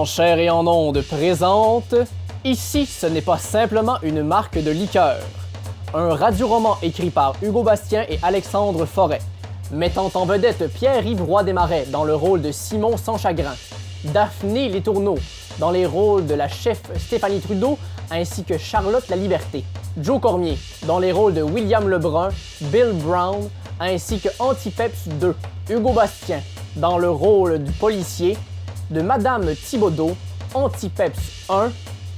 En chair et en onde présente, ici ce n'est pas simplement une marque de liqueur. Un radioroman écrit par Hugo Bastien et Alexandre Forêt, mettant en vedette Pierre-Yves Roy-Desmarais dans le rôle de Simon Sans Chagrin, Daphné Letourneau dans les rôles de la chef Stéphanie Trudeau ainsi que Charlotte Laliberté, Joe Cormier dans les rôles de William Lebrun, Bill Brown ainsi que Antipeps 2, Hugo Bastien dans le rôle du policier, de Madame Thibodeau, Antipeps 1,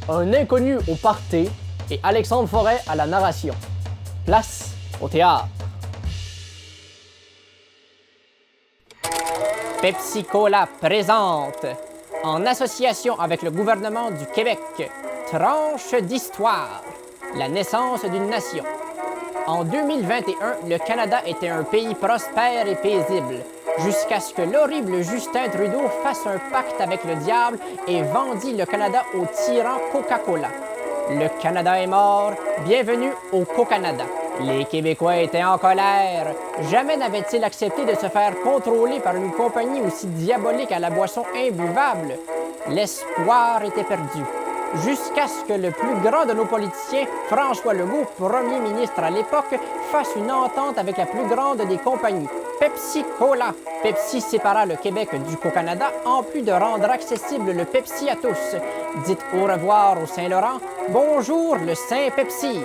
un inconnu au party et Alexandre Forêt à la narration. Place au théâtre. Pepsi Cola présente, en association avec le gouvernement du Québec, Tranche d'histoire, la naissance d'une nation. En 2021, le Canada était un pays prospère et paisible, jusqu'à ce que l'horrible Justin Trudeau fasse un pacte avec le diable et vendit le Canada au tyran Coca-Cola. Le Canada est mort, bienvenue au Co-Canada. Les Québécois étaient en colère. Jamais n'avaient-ils accepté de se faire contrôler par une compagnie aussi diabolique à la boisson imbuvable. L'espoir était perdu. Jusqu'à ce que le plus grand de nos politiciens, François Legault, premier ministre à l'époque, fasse une entente avec la plus grande des compagnies, Pepsi Cola. Pepsi sépara le Québec du Co-Canada, en plus de rendre accessible le Pepsi à tous. Dites au revoir au Saint-Laurent, bonjour le Saint-Pepsi.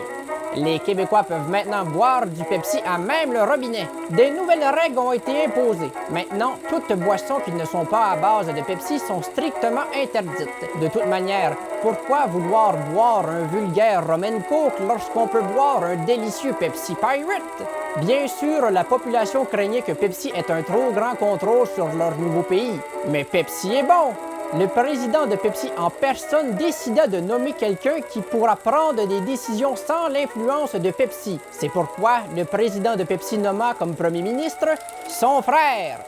Les Québécois peuvent maintenant boire du Pepsi à même le robinet. Des nouvelles règles ont été imposées. Maintenant, toutes boissons qui ne sont pas à base de Pepsi sont strictement interdites. De toute manière, pourquoi vouloir boire un vulgaire Rum & Coke lorsqu'on peut boire un délicieux Pepsi Pirate? Bien sûr, la population craignait que Pepsi ait un trop grand contrôle sur leur nouveau pays. Mais Pepsi est bon! Le président de Pepsi en personne décida de nommer quelqu'un qui pourra prendre des décisions sans l'influence de Pepsi. C'est pourquoi le président de Pepsi nomma comme premier ministre son frère.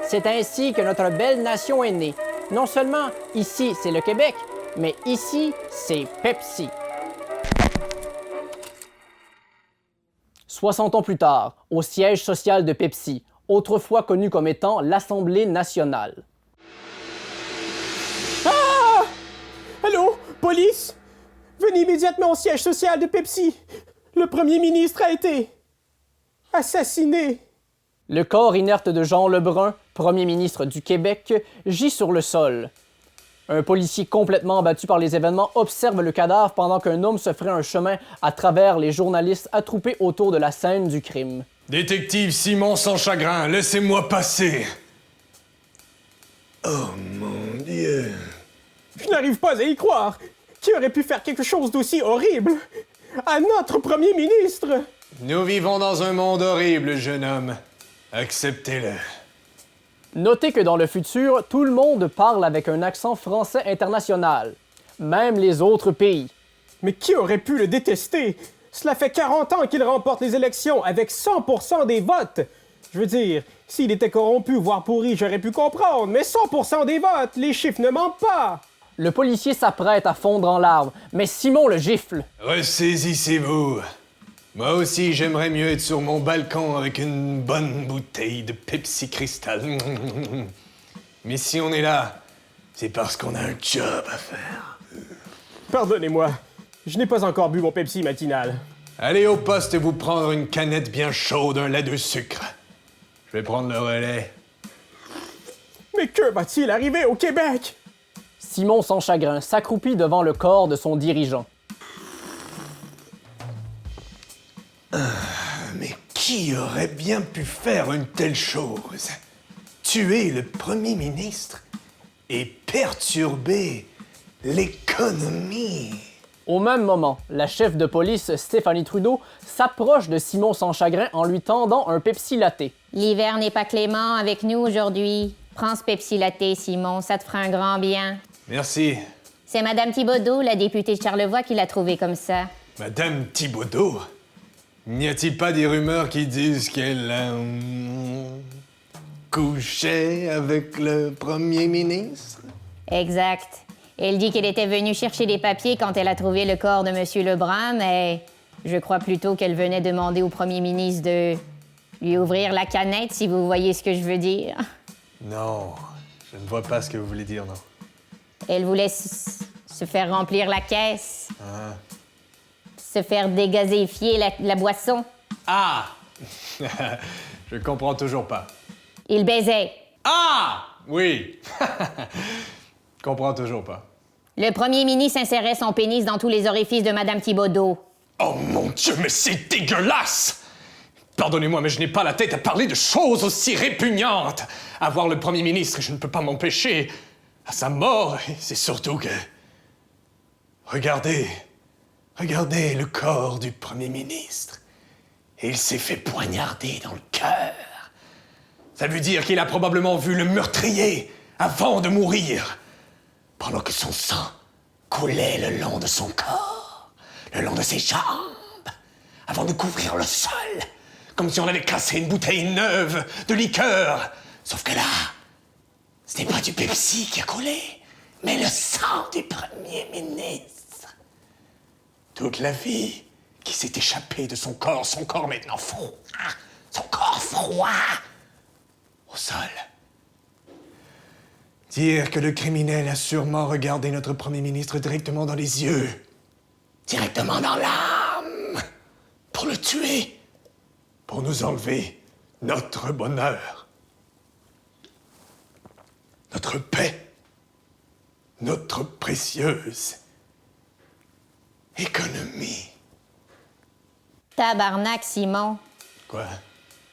C'est ainsi que notre belle nation est née. Non seulement ici, c'est le Québec, mais ici, c'est Pepsi. 60 ans plus tard, au siège social de Pepsi, autrefois connu comme étant l'Assemblée nationale. Allô, police? Venez immédiatement au siège social de Pepsi. Le premier ministre a été assassiné. Le corps inerte de Jean Lebrun, premier ministre du Québec, gît sur le sol. Un policier complètement abattu par les événements observe le cadavre pendant qu'un homme se ferait un chemin à travers les journalistes attroupés autour de la scène du crime. Détective Simon Sans Chagrin, laissez-moi passer. Oh mon Dieu. Je n'arrive pas à y croire. Qui aurait pu faire quelque chose d'aussi horrible à notre premier ministre? Nous vivons dans un monde horrible, jeune homme. Acceptez-le. Notez que dans le futur, tout le monde parle avec un accent français international, même les autres pays. Mais qui aurait pu le détester? Cela fait 40 ans qu'il remporte les élections avec 100% des votes. Je veux dire, s'il était corrompu, voire pourri, j'aurais pu comprendre, mais 100% des votes, les chiffres ne mentent pas. Le policier s'apprête à fondre en larmes, mais Simon le gifle. Ressaisissez-vous. Moi aussi, j'aimerais mieux être sur mon balcon avec une bonne bouteille de Pepsi Cristal. Mais si on est là, c'est parce qu'on a un job à faire. Pardonnez-moi, je n'ai pas encore bu mon Pepsi matinal. Allez au poste vous prendre une canette bien chaude, un lait de sucre. Je vais prendre le relais. Mais que va-t-il arriver au Québec? Simon Sans Chagrin s'accroupit devant le corps de son dirigeant. Mais qui aurait bien pu faire une telle chose? Tuer le premier ministre et perturber l'économie. Au même moment, la chef de police Stéphanie Trudeau s'approche de Simon Sans Chagrin en lui tendant un Pepsi Latte. L'hiver n'est pas clément avec nous aujourd'hui. Prends ce Pepsi Latte, Simon, ça te fera un grand bien. Merci. C'est Madame Thibodeau, la députée de Charlevoix, qui l'a trouvé comme ça. Madame Thibodeau? N'y a-t-il pas des rumeurs qui disent qu'elle couchait avec le premier ministre? Exact. Elle dit qu'elle était venue chercher des papiers quand elle a trouvé le corps de M. Lebrun, mais je crois plutôt qu'elle venait demander au premier ministre de lui ouvrir la canette, si vous voyez ce que je veux dire. Non, je ne vois pas ce que vous voulez dire, non. Elle voulait se faire remplir la caisse. Se faire dégazéfier la boisson. Ah! Je comprends toujours pas. Il baisait. Ah! Oui! Comprends toujours pas. Le premier ministre insérait son pénis dans tous les orifices de Madame Thibodeau. Oh mon Dieu, mais c'est dégueulasse! Pardonnez-moi, mais je n'ai pas la tête à parler de choses aussi répugnantes. À voir le premier ministre, je ne peux pas m'empêcher. À sa mort, et c'est surtout que... Regardez le corps du premier ministre. Il s'est fait poignarder dans le cœur. Ça veut dire qu'il a probablement vu le meurtrier avant de mourir, pendant que son sang coulait le long de son corps, le long de ses jambes, avant de couvrir le sol, comme si on avait cassé une bouteille neuve de liqueur. Sauf que là, ce n'est pas du Pepsi qui a coulé, mais le sang du premier ministre. Toute la vie qui s'est échappée de son corps maintenant froid, son corps froid, au sol. Dire que le criminel a sûrement regardé notre premier ministre directement dans les yeux, directement dans l'âme, pour le tuer, pour nous enlever notre bonheur, notre paix, notre précieuse économie. Tabarnak, Simon. Quoi?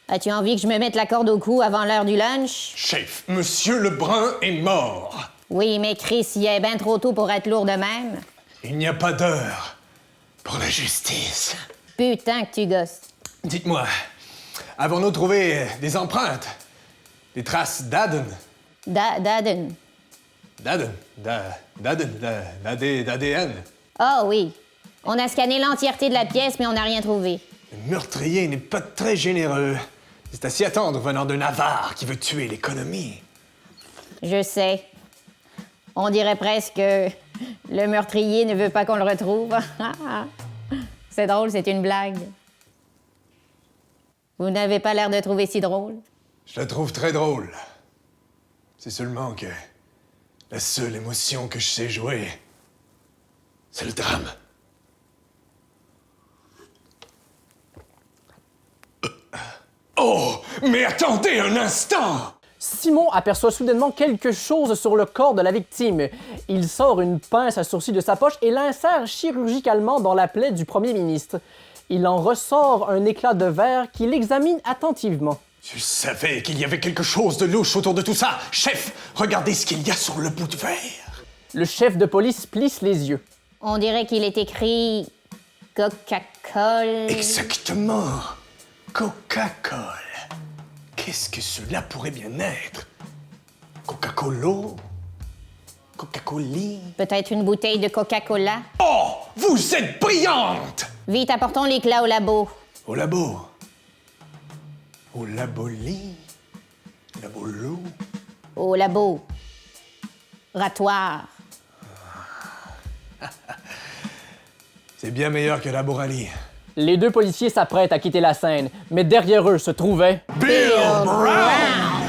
As-tu envie que je me mette la corde au cou avant l'heure du lunch? Chef, Monsieur Lebrun est mort. Oui, mais Chris, il est bien trop tôt pour être lourd de même. Il n'y a pas d'heure pour la justice. Putain que tu gosses. Dites-moi, avons-nous trouvé des empreintes? Des traces d'Aden? D'Aden. D'ADN? Ah oui. On a scanné l'entièreté de la pièce, mais on n'a rien trouvé. Le meurtrier n'est pas très généreux. C'est à s'y attendre venant d'un avare qui veut tuer l'économie. Je sais. On dirait presque que le meurtrier ne veut pas qu'on le retrouve. C'est drôle, c'est une blague. Vous n'avez pas l'air de trouver si drôle. Je la trouve très drôle. C'est seulement que la seule émotion que je sais jouer, c'est le drame. Oh, mais attendez un instant! Simon aperçoit soudainement quelque chose sur le corps de la victime. Il sort une pince à sourcil de sa poche et l'insère chirurgicalement dans la plaie du premier ministre. Il en ressort un éclat de verre qu'il examine attentivement. Je savais qu'il y avait quelque chose de louche autour de tout ça. Chef, regardez ce qu'il y a sur le bout de verre. Le chef de police plisse les yeux. On dirait qu'il est écrit Coca-Cola. Exactement. Coca-Cola. Qu'est-ce que cela pourrait bien être? Coca-Cola? Coca-Cola? Peut-être une bouteille de Coca-Cola. Oh, vous êtes brillante! Vite, apportons l'éclat au labo. Au labo. Au laboli. Labolo. Au labo. Ratoire. C'est bien meilleur que Laborali. Les deux policiers s'apprêtent à quitter la scène, mais derrière eux se trouvait... Bill Brown!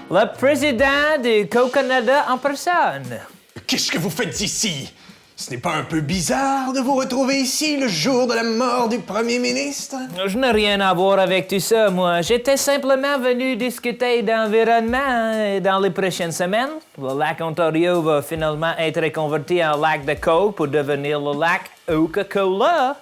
Le président du Co-Canada en personne. Qu'est-ce que vous faites ici? Ce n'est pas un peu bizarre de vous retrouver ici le jour de la mort du premier ministre? Je n'ai rien à voir avec tout ça, moi. J'étais simplement venu discuter d'environnement dans les prochaines semaines. Le lac Ontario va finalement être reconverti en lac de Coke pour devenir le lac Coca-Cola.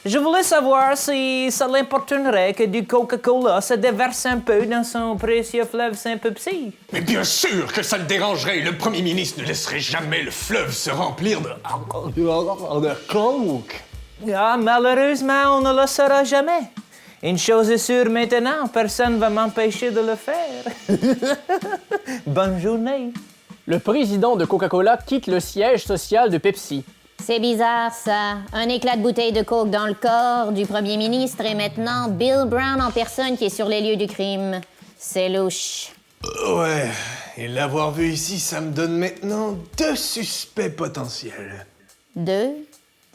Je voulais savoir si ça l'importunerait que du Coca-Cola se déverse un peu dans son précieux fleuve Saint-Pepsi. Mais bien sûr que ça le dérangerait. Le premier ministre ne laisserait jamais le fleuve se remplir de Coke. Ah, malheureusement, on ne le saura jamais. Une chose est sûre maintenant, personne ne va m'empêcher de le faire. Bonne journée. Le président de Coca-Cola quitte le siège social de Pepsi. C'est bizarre, ça. Un éclat de bouteille de coke dans le corps du premier ministre et maintenant Bill Brown en personne qui est sur les lieux du crime. C'est louche. Ouais, et l'avoir vu ici, ça me donne maintenant 2 suspects potentiels. 2.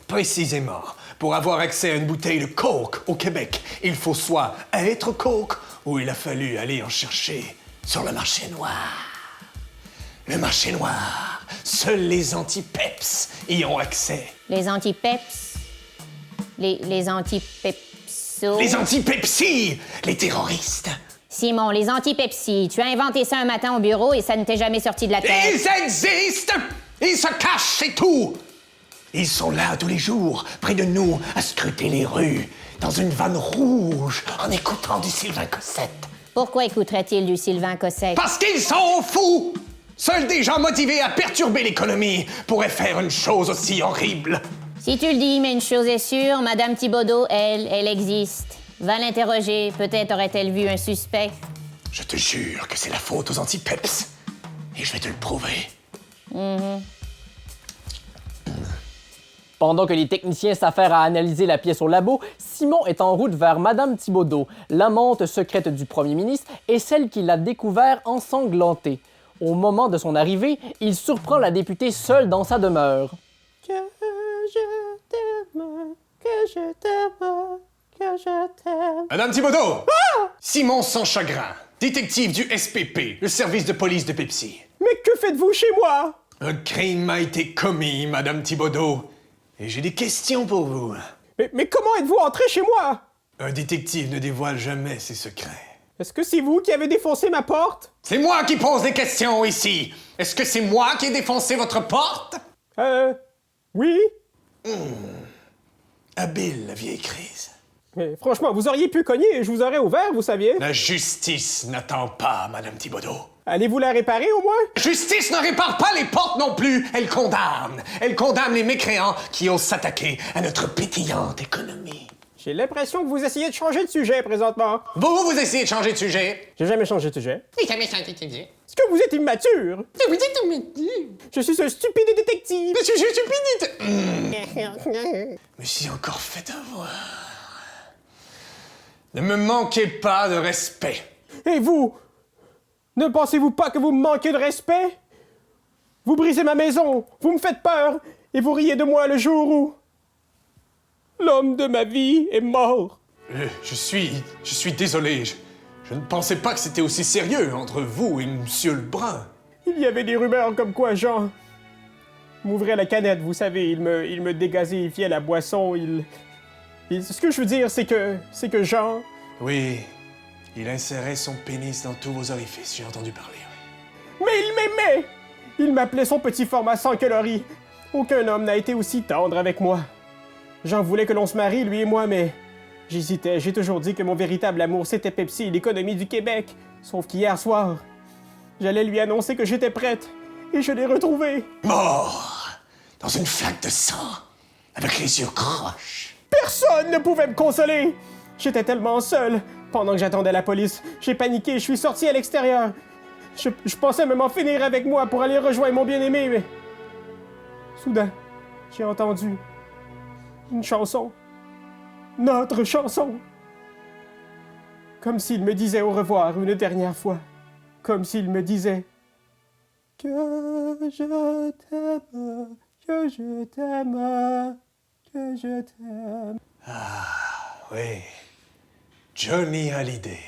Précisément, pour avoir accès à une bouteille de Coke au Québec, il faut soit être Coke ou il a fallu aller en chercher sur le marché noir. Le marché noir Seuls les anti-peps y ont accès. Les anti-peps. Les anti-pepsos. Les anti-Pepsi! Les terroristes! Simon, les anti-Pepsi. Tu as inventé ça un matin au bureau et ça ne t'est jamais sorti de la tête. Ils existent! Ils se cachent, c'est tout! Ils sont là tous les jours, près de nous, à scruter les rues, dans une vanne rouge, en écoutant du Sylvain Cossette. Pourquoi écouterait-il du Sylvain Cossette? Parce qu'ils sont fous! Seuls des gens motivés à perturber l'économie pourraient faire une chose aussi horrible. Si tu le dis, mais une chose est sûre, Madame Thibodeau, elle existe. Va l'interroger, peut-être aurait-elle vu un suspect. Je te jure que c'est la faute aux anti-peps. Et je vais te le prouver. Pendant que les techniciens s'affairent à analyser la pièce au labo, Simon est en route vers Madame Thibodeau, l'amante secrète du premier ministre et celle qui l'a découvert ensanglantée. Au moment de son arrivée, il surprend la députée seule dans sa demeure. Que je t'aime, que je t'aime, que je t'aime. Madame Thibodeau! Simon sans chagrin, détective du SPP, le service de police de Pepsi. Mais que faites-vous chez moi? Un crime a été commis, Madame Thibodeau. Et j'ai des questions pour vous. Mais comment êtes-vous entré chez moi? Un détective ne dévoile jamais ses secrets. Est-ce que c'est vous qui avez défoncé ma porte? C'est moi qui pose des questions ici. Est-ce que c'est moi qui ai défoncé votre porte? Oui? Habile, la vieille crise. Mais franchement, vous auriez pu cogner et je vous aurais ouvert, vous saviez. La justice n'attend pas, Madame Thibodeau. Allez-vous la réparer au moins? La justice ne répare pas les portes non plus, elle condamne. Elle condamne les mécréants qui osent s'attaquer à notre pétillante économie. J'ai l'impression que vous essayez de changer de sujet présentement. Vous essayez de changer de sujet. J'ai jamais changé de sujet. J'ai jamais changé de sujet. Est-ce que vous êtes immature? Vous êtes humide. Je suis un stupide détective. Monsieur, je suis stupide. Me suis encore fait avoir. Ne me manquez pas de respect. Et vous? Ne pensez-vous pas que vous me manquez de respect? Vous brisez ma maison, vous me faites peur, et vous riez de moi le jour où l'homme de ma vie est mort. Je suis désolé. Je ne pensais pas que c'était aussi sérieux entre vous et Monsieur Lebrun. Il y avait des rumeurs comme quoi Jean m'ouvrait la canette, vous savez, il me dégazéifiait la boisson, ce que je veux dire, c'est que Jean... Oui, il insérait son pénis dans tous vos orifices, j'ai entendu parler. Mais il m'aimait! Il m'appelait son petit format sans calories. Aucun homme n'a été aussi tendre avec moi. Jean voulait que l'on se marie, lui et moi, mais j'hésitais. J'ai toujours dit que mon véritable amour, c'était Pepsi et l'économie du Québec. Sauf qu'hier soir, j'allais lui annoncer que j'étais prête. Et je l'ai retrouvé. Mort! Dans une flaque de sang, avec les yeux croches. Personne ne pouvait me consoler! J'étais tellement seul. Pendant que j'attendais la police, j'ai paniqué et je suis sorti à l'extérieur. Je pensais même en finir avec moi pour aller rejoindre mon bien-aimé, mais... Soudain, j'ai entendu une chanson. Notre chanson. Comme s'il me disait au revoir une dernière fois. Comme s'il me disait... Que je t'aime, que je t'aime, que je t'aime. Oui, Johnny Hallyday.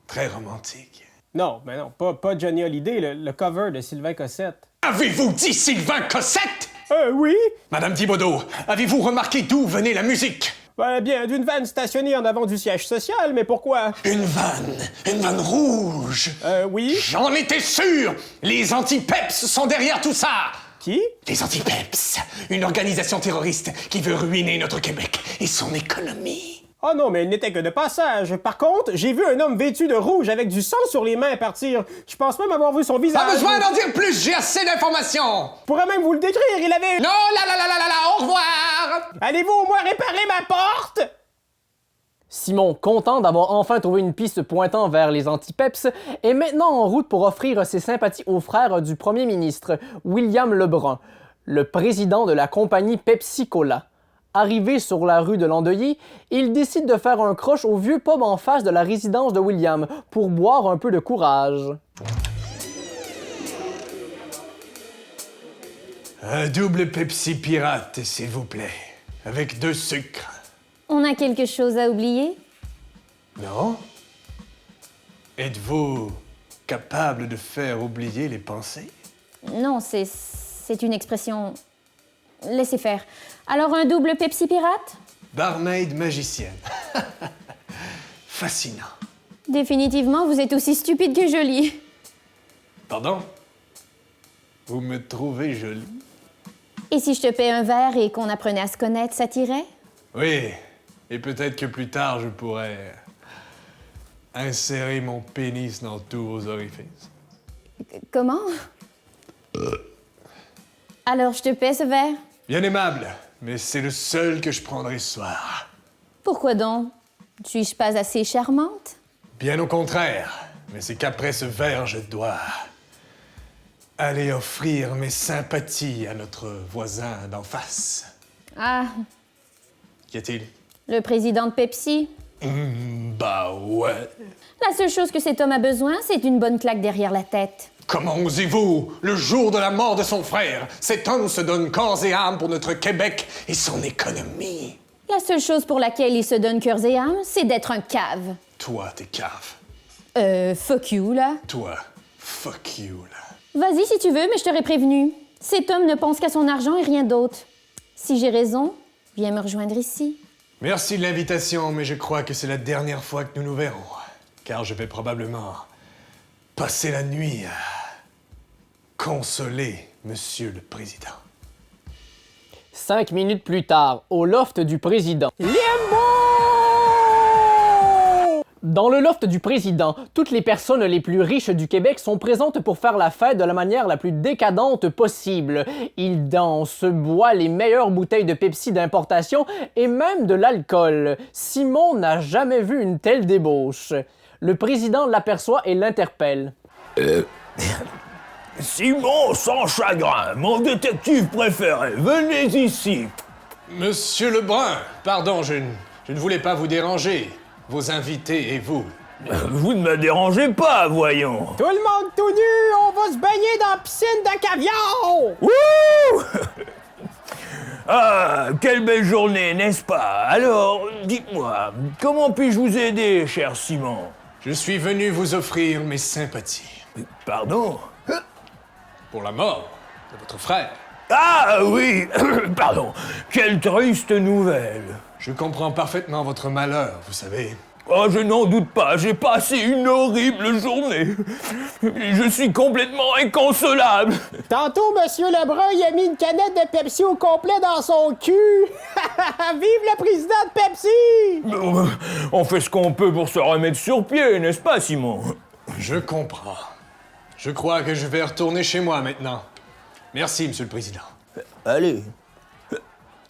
Très romantique. Non, mais non, pas Johnny Hallyday, le cover de Sylvain Cossette. Avez-vous dit Sylvain Cossette? Oui? Madame Thibodeau, avez-vous remarqué d'où venait la musique? Bien, d'une vanne stationnée en avant du siège social, mais pourquoi? Une vanne rouge. Oui? J'en étais sûr! Les anti-peps sont derrière tout ça! Qui? Les anti-peps, une organisation terroriste qui veut ruiner notre Québec et son économie. Oh non, mais il n'était que de passage. Par contre, j'ai vu un homme vêtu de rouge avec du sang sur les mains partir. Je pense même avoir vu son visage. Pas besoin d'en dire plus, j'ai assez d'informations! Je pourrais même vous le décrire, il avait... Non, au revoir! Allez-vous au moins réparer ma porte? Simon, content d'avoir enfin trouvé une piste pointant vers les anti-peps, est maintenant en route pour offrir ses sympathies au frère du premier ministre, William Lebrun, le président de la compagnie Pepsi-Cola. Arrivé sur la rue de l'Endeuillé, il décide de faire un croche au vieux pub en face de la résidence de William pour boire un peu de courage. Un double Pepsi pirate, s'il vous plaît, avec 2 sucres. On a quelque chose à oublier? Non? Êtes-vous capable de faire oublier les pensées? Non, c'est une expression... Laissez faire. Alors, un double Pepsi pirate? Barmaid magicienne. Fascinant. Définitivement, vous êtes aussi stupide que jolie. Pardon? Vous me trouvez jolie? Et si je te paie un verre et qu'on apprenait à se connaître, ça t'irait? Oui, et peut-être que plus tard, je pourrais insérer mon pénis dans tous vos orifices. Comment? Alors, je te paie ce verre? Bien aimable, mais c'est le seul que je prendrai ce soir. Pourquoi donc? Suis-je pas assez charmante? Bien au contraire, mais c'est qu'après ce verre, je dois aller offrir mes sympathies à notre voisin d'en face. Ah, Qu'y a-t-il? le président de Pepsi. Bah ouais. La seule chose que cet homme a besoin, c'est une bonne claque derrière la tête. Comment osez-vous? Le jour de la mort de son frère, cet homme se donne corps et âme pour notre Québec et son économie. La seule chose pour laquelle il se donne cœur et âme, c'est d'être un cave. Toi, t'es cave. Fuck you, là. Toi, fuck you, là. Vas-y si tu veux, mais je t'aurais prévenu. Cet homme ne pense qu'à son argent et rien d'autre. Si j'ai raison, viens me rejoindre ici. Merci de l'invitation, mais je crois que c'est la dernière fois que nous nous verrons. Car je vais probablement passer la nuit à consoler Monsieur le Président. 5 minutes plus tard, au loft du président. Dans le loft du président, toutes les personnes les plus riches du Québec sont présentes pour faire la fête de la manière la plus décadente possible. Ils dansent, boivent les meilleures bouteilles de Pepsi d'importation et même de l'alcool. Simon n'a jamais vu une telle débauche. Le président l'aperçoit et l'interpelle. Simon sans chagrin, mon détective préféré, venez ici. Monsieur Lebrun, pardon, je ne voulais pas vous déranger. Vos invités et vous. Vous ne me dérangez pas, voyons. Tout le monde tout nu, on va se baigner dans la piscine de caviar! Wouh! Ah, quelle belle journée, n'est-ce pas? Alors, dites-moi, comment puis-je vous aider, cher Simon? Je suis venu vous offrir mes sympathies. Pardon? Pour la mort de votre frère. Ah oui, pardon, quelle triste nouvelle. Je comprends parfaitement votre malheur, vous savez. Oh, je n'en doute pas, j'ai passé une horrible journée. Je suis complètement inconsolable. Tantôt, Monsieur Lebrun, il a mis une canette de Pepsi au complet dans son cul! Vive le président de Pepsi! On fait ce qu'on peut pour se remettre sur pied, n'est-ce pas, Simon? Je comprends. Je crois que je vais retourner chez moi maintenant. Merci, Monsieur le Président. Allez.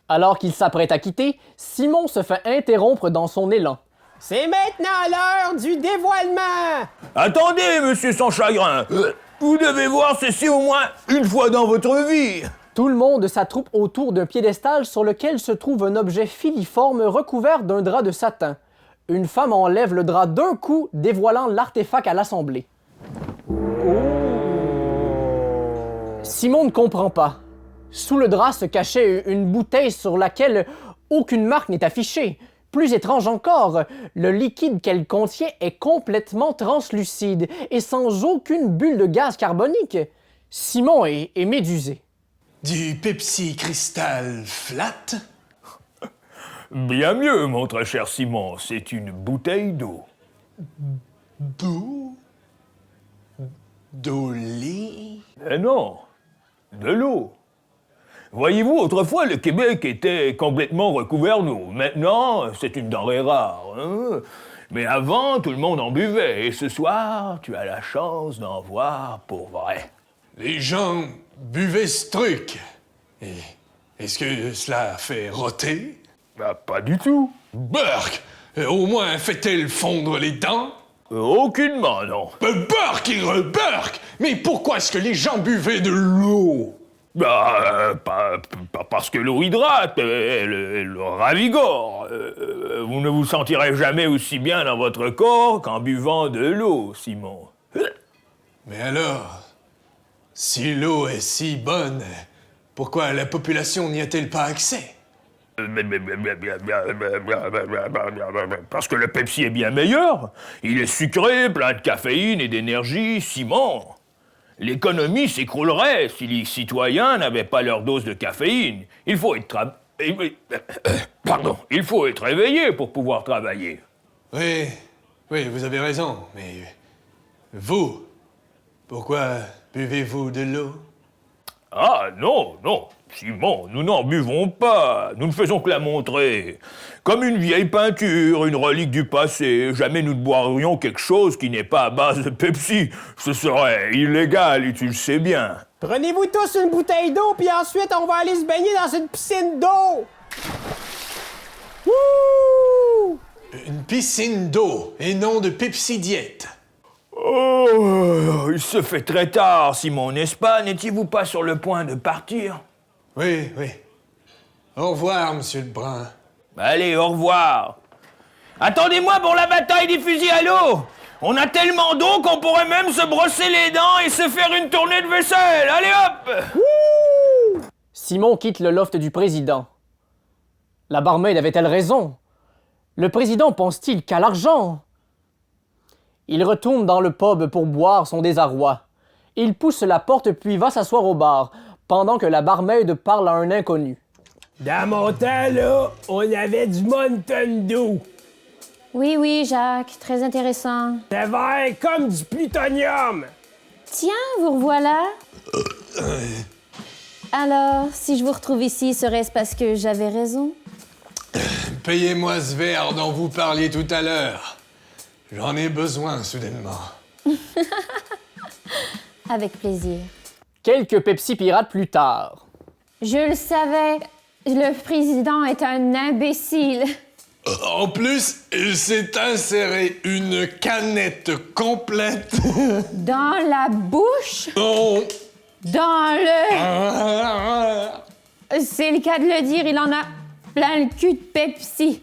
Alors qu'il s'apprête à quitter, Simon se fait interrompre dans son élan. C'est maintenant l'heure du dévoilement! Attendez, monsieur sans chagrin. Vous devez voir ceci au moins une fois dans votre vie. Tout le monde s'attroupe autour d'un piédestal sur lequel se trouve un objet filiforme recouvert d'un drap de satin. Une femme enlève le drap d'un coup, dévoilant l'artefact à l'assemblée. Simon ne comprend pas. Sous le drap se cachait une bouteille sur laquelle aucune marque n'est affichée. Plus étrange encore, le liquide qu'elle contient est complètement translucide et sans aucune bulle de gaz carbonique. Simon est médusé. Du Pepsi Cristal Flat? Bien mieux, mon très cher Simon, c'est une bouteille d'eau. D'eau? D'eau lit? Non, de l'eau. Voyez-vous, autrefois, le Québec était complètement recouvert d'eau. Maintenant, c'est une denrée rare. Hein? Mais avant, tout le monde en buvait. Et ce soir, tu as la chance d'en voir pour vrai. Les gens buvaient ce truc. Et est-ce que cela fait roter? Bah, pas du tout. Burk! Au moins fait-elle fondre les dents? Aucunement, non. Burk et re-Burk! Mais pourquoi est-ce que les gens buvaient de l'eau? Bah, pas parce que l'eau hydrate, elle ravigore. Vous ne vous sentirez jamais aussi bien dans votre corps qu'en buvant de l'eau, Simon. Mais alors, si l'eau est si bonne, pourquoi la population n'y a-t-elle pas accès? Parce que le Pepsi est bien meilleur. Il est sucré, plein de caféine et d'énergie, Simon. L'économie s'écroulerait si les citoyens n'avaient pas leur dose de caféine. Il faut être il faut être éveillé pour pouvoir travailler. Oui, oui, vous avez raison, mais vous, pourquoi buvez-vous de l'eau? Ah non, non, Simon, nous n'en buvons pas. Nous ne faisons que la montrer. Comme une vieille peinture, une relique du passé. Jamais nous ne boirions quelque chose qui n'est pas à base de Pepsi. Ce serait illégal et tu le sais bien. Prenez-vous tous une bouteille d'eau, puis ensuite, on va aller se baigner dans une piscine d'eau! Wouh! Une piscine d'eau et non de Pepsi Diète. Oh, il se fait très tard, Simon, n'est-ce pas? N'étiez-vous pas sur le point de partir? Oui, oui. Au revoir, monsieur Lebrun. Allez, au revoir. Attendez-moi pour la bataille des fusils à l'eau. On a tellement d'eau qu'on pourrait même se brosser les dents et se faire une tournée de vaisselle. Allez hop! Simon quitte le loft du président. La barmaid avait-elle raison? Le président pense-t-il qu'à l'argent? Il retourne dans le pub pour boire son désarroi. Il pousse la porte puis va s'asseoir au bar, pendant que la barmaid parle à un inconnu. Dans mon temps, là, on avait du Mountain Dew. Oui, oui, Jacques, très intéressant. C'était vert comme du plutonium. Tiens, vous revoilà. Alors, si je vous retrouve ici, serait-ce parce que j'avais raison? Payez-moi ce verre dont vous parliez tout à l'heure. J'en ai besoin, soudainement. Avec plaisir. Quelques Pepsi pirates plus tard. Je le savais, le président est un imbécile. En plus, il s'est inséré une canette complète Dans la bouche? dans... Dans le... C'est le cas de le dire, il en a plein le cul de Pepsi.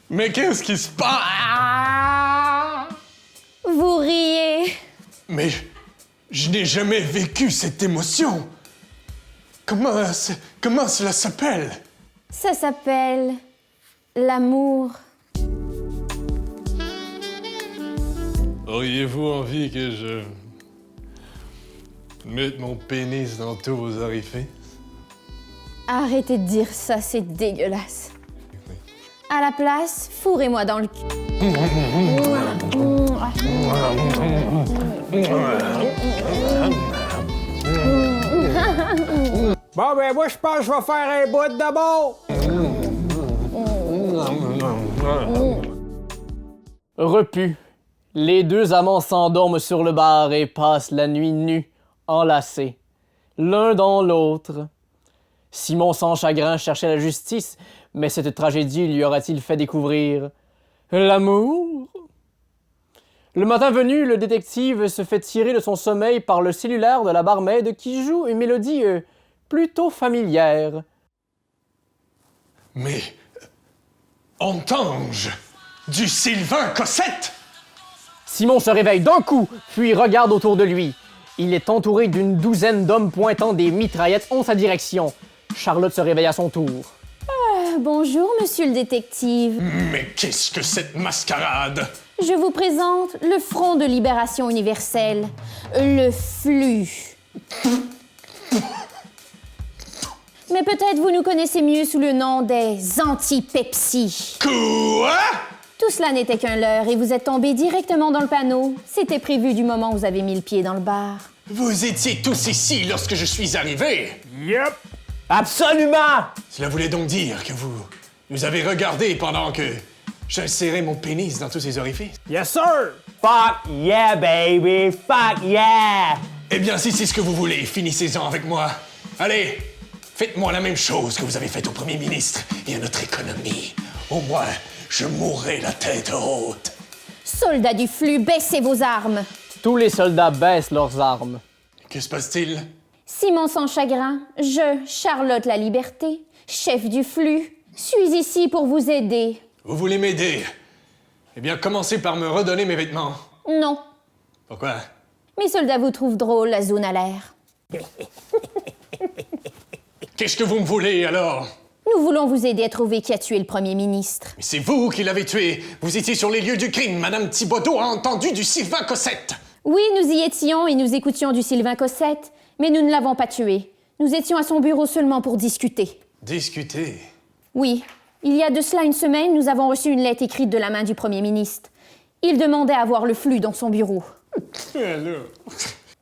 Mais qu'est-ce qui se passe? Vous riez. Mais je n'ai jamais vécu cette émotion. Comment cela s'appelle? Ça s'appelle l'amour. Auriez-vous envie que je mette mon pénis dans tous vos orifices? Arrêtez de dire ça, c'est dégueulasse. À la place, fourrez-moi dans le cul. Bon, ben moi, je pense que je vais faire un bout d'abord. Repus, les deux amants s'endorment sur le bar et passent la nuit nus, enlacés, l'un dans l'autre. Simon sans chagrin cherchait la justice, mais cette tragédie lui aura-t-il fait découvrir l'amour? Le matin venu, le détective se fait tirer de son sommeil par le cellulaire de la barmaid qui joue une mélodie plutôt familière. Mais... entends-je du Sylvain Cossette? Simon se réveille d'un coup, puis regarde autour de lui. Il est entouré d'une douzaine d'hommes pointant des mitraillettes en sa direction. Charlotte se réveille à son tour. Bonjour, monsieur le détective. Mais qu'est-ce que cette mascarade? Je vous présente le Front de Libération Universelle, le FLU. Mais peut-être vous nous connaissez mieux sous le nom des anti-Pepsi. Quoi? Tout cela n'était qu'un leurre et vous êtes tombé directement dans le panneau. C'était prévu du moment où vous avez mis le pied dans le bar. Vous étiez tous ici lorsque je suis arrivé. Yep. Absolument! Cela voulait donc dire que vous nous avez regardé pendant que j'insérais mon pénis dans tous ces orifices? Yes, sir. Fuck yeah, baby! Fuck yeah! Eh bien, si c'est ce que vous voulez, finissez-en avec moi. Allez, faites-moi la même chose que vous avez faite au Premier ministre et à notre économie. Au moins, je mourrai la tête haute. Soldats du FLU, baissez vos armes. Tous les soldats baissent leurs armes. Que se passe-t-il? Simon sans chagrin, je, Charlotte la Liberté, chef du FLU, suis ici pour vous aider. Vous voulez m'aider? Eh bien, commencez par me redonner mes vêtements. Non, Pourquoi? mes soldats vous trouvent drôle, la zone à l'air. Qu'est-ce que vous me voulez, alors? Nous voulons vous aider à trouver qui a tué le premier ministre. Mais c'est vous qui l'avez tué. Vous étiez sur les lieux du crime. Madame Thibodeau a entendu du Sylvain Cossette. Oui, nous y étions et nous écoutions du Sylvain Cossette, mais nous ne l'avons pas tué. Nous étions à son bureau seulement pour discuter. Discuter? Oui. Il y a de cela une semaine, nous avons reçu une lettre écrite de la main du premier ministre. Il demandait à voir le flux dans son bureau.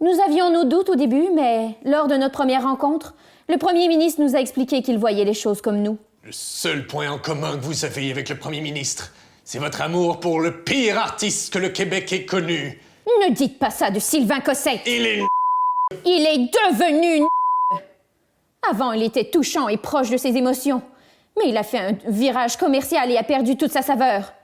Nous avions nos doutes au début, mais lors de notre première rencontre, le premier ministre nous a expliqué qu'il voyait les choses comme nous. Le seul point en commun que vous avez avec le premier ministre, c'est votre amour pour le pire artiste que le Québec ait connu. Ne dites pas ça de Sylvain Cossette. Il est Il est devenu Avant, il était touchant et proche de ses émotions. Mais il a fait un virage commercial et a perdu toute sa saveur.